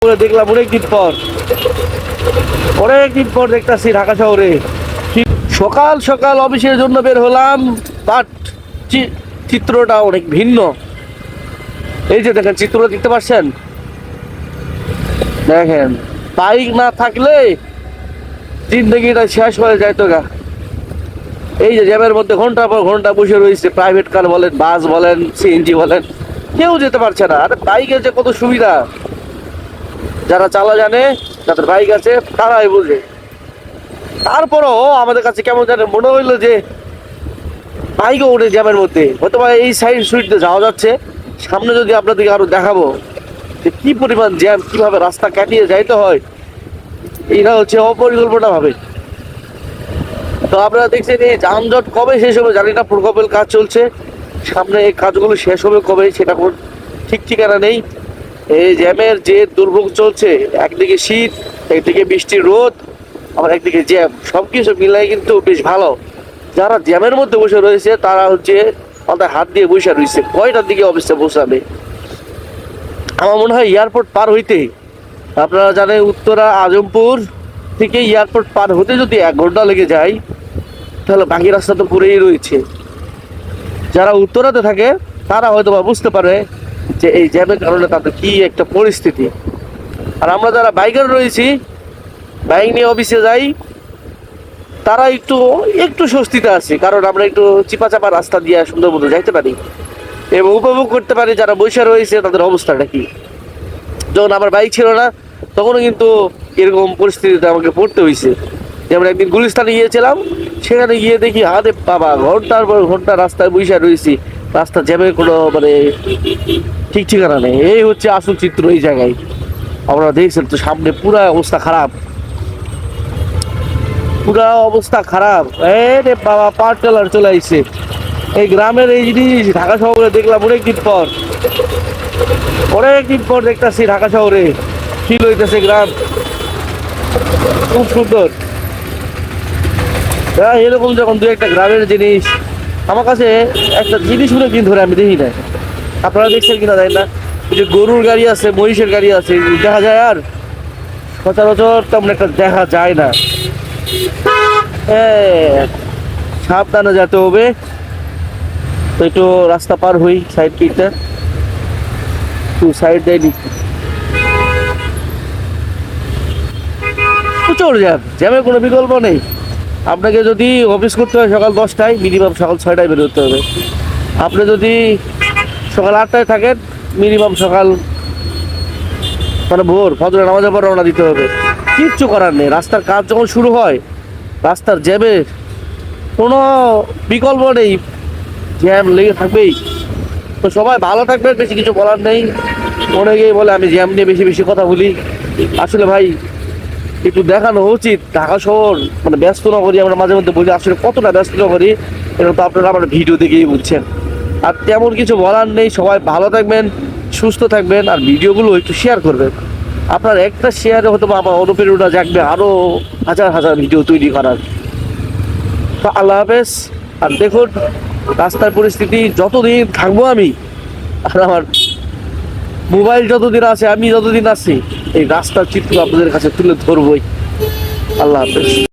দেখলাম অনেকদিন পর দেখতেছি ঢাকা শহরে সকাল সকাল অফিসের জন্য বের হলাম, বাট চিত্রটা অনেক ভিন্ন। এই যে দেখেন, চিত্র দেখতে পাচ্ছেন, দেখেন বাইক না থাকলে জিন্দগিটা শেষ হয়ে যায় তো গা। এই যে জ্যামের মধ্যে ঘন্টা পর ঘন্টা বসে রয়েছে, প্রাইভেট কার বলেন, বাস বলেন, সিএনজি বলেন, কেউ যেতে পারছে না। আরে বাইকের যে কত সুবিধা, যারা চালা জানে, যাদের বাইক আছে তারাই বুঝে। তারপরও আমাদের কাছে কেমন জানে মনে হইলো যে বাইকও উঠে জ্যামের মধ্যে, হয়তো বা এই সাইড সুইটতে যাওয়া যাচ্ছে। সামনে যদি আপনাদেরকে আরো দেখাবো যে কি পরিমাণ জ্যাম, কিভাবে রাস্তা কাটিয়ে যাইতে হয়, এইটা হচ্ছে অপরিকল্পনা ভাবে। তো আপনারা দেখছেন এই যানজট কবে শেষ হবে জানি না, প্রকল্পের কাজ চলছে, সামনে এই কাজগুলো শেষ হবে কবে সেটা কোন ঠিক ঠিকানা নেই। এই জ্যামের যে দুর্ভোগ চলছে, একদিকে শীত, একদিকে বৃষ্টির রোদ, আবার একদিকে জ্যাম, সবকিছু মিলাই কিন্তু বেশ ভালো। যারা জ্যামের মধ্যে বসে রয়েছে তারা হচ্ছে মাথায় হাত দিয়ে বসে রয়েছে, কয়টার দিকে অফিসে পৌঁছাবে। আমার মনে হয় এয়ারপোর্ট পার হইতে, আপনারা জানেন উত্তরা আজমপুর থেকে এয়ারপোর্ট পার হতে যদি 1 ঘন্টা লেগে যায়, তাহলে বাকি রাস্তা তো পুরেই রয়েছে। যারা উত্তরাতে থাকে তারা হয়তো বা বুঝতে পারে যে এই জ্যামের কারণে তাদের কি একটা পরিস্থিতি। আর আমরা যারা বাইকার রয়েছি, বাইক নিয়ে অফিসে যাই, তারা একটু একটু স্বস্তিতে আছে, কারণ আমরা একটু চিপা চাপা রাস্তা দিয়ে সুন্দর মতো যাইতে পারি এবং উপভোগ করতে পারি যারা বসে রয়েছে তাদের অবস্থাটা কি। যখন আমার বাইক ছিল না তখনও কিন্তু এরকম পরিস্থিতিতে আমাকে পড়তে হয়েছে। যেমন একদিন গুলিস্তানে গিয়েছিলাম, সেখানে গিয়ে দেখি হাতে বাবা ঘন্টার পর ঘন্টা রাস্তায় বসে রয়েছি, রাস্তা জ্যামের কোনো মানে ঠিক ঠিকানা নেই। এই হচ্ছে আসল চিত্র এই জায়গায়। আপনারা দেখছেন তো সামনে পুরা অবস্থা খারাপ, পুরা অবস্থা খারাপ। রে বাবা, পার টেলার চলে আসছে। এই গ্রামের এই জিনিস ঢাকা শহরে দেখলাম অনেকদিন পর দেখতেছি ঢাকা শহরে ফিল হইতেছে গ্রাম, খুব সুন্দর। এরকম যখন দু একটা গ্রামের জিনিস আমার কাছে একটা জিনিস দিন ধরে আমি দেখি না, আপনারা দেখছেন কিনা জানি না, যে গরুর গাড়ি আছে, মহিষের গাড়ি আছে, দেখা যায় আর সচরাচর তেমন একটা দেখা যায় না। সাবধানে যেতে হবে। তো একটু রাস্তা পার হই, সাইড কিটটা টু সাইড দেয়নি, প্রচুর জ্যাম, জ্যামের কোনো বিকল্প নেই। আপনাকে যদি অফিস করতে হয় সকাল 10টায়, মিনিমাম সকাল 6টায় বেরোতে হবে। আপনি যদি সকাল 8টায় থাকেন, মিনিমাম সকাল মানে ভোর ফজরের নামাজের পর রওনা দিতে হবে। কিচ্ছু করার নেই, রাস্তার কাজ যখন শুরু হয়, রাস্তার জ্যামে কোনো বিকল্প নেই, জ্যাম লেগে থাকবেই। তো সবাই ভালো থাকবেন, বেশি কিছু বলার নেই। অনেকেই বলে আমি জ্যাম নিয়ে বেশি বেশি কথা বলি, আসলে ভাই একটু দেখানো উচিত ঢাকা শহর মানে ব্যস্ত নগরী। আমরা মাঝে মধ্যে বলি আসলে কতটা ব্যস্ত নগরী, এটা তো আপনারা আমার ভিডিও দেখেই বুঝছেন। আর তেমন কিছু বলার নেই, সবাই ভালো থাকবেন, সুস্থ থাকবেন, আর ভিডিওগুলো একটু শেয়ার করবেন। আপনার একটা শেয়ারে হয়তো আমার অনুপ্রেরণা জাগবে আরও হাজার হাজার ভিডিও তৈরি করার। তো আল্লাহ হাফেজ। আর দেখুন রাস্তার পরিস্থিতি, যতদিন থাকবো আমি আর আমার মোবাইল যতদিন আছে, আমি যতদিন আছি, এই রাস্তার চিত্র আপনাদের কাছে তুলে ধরবই। আল্লাহ হাফেজ।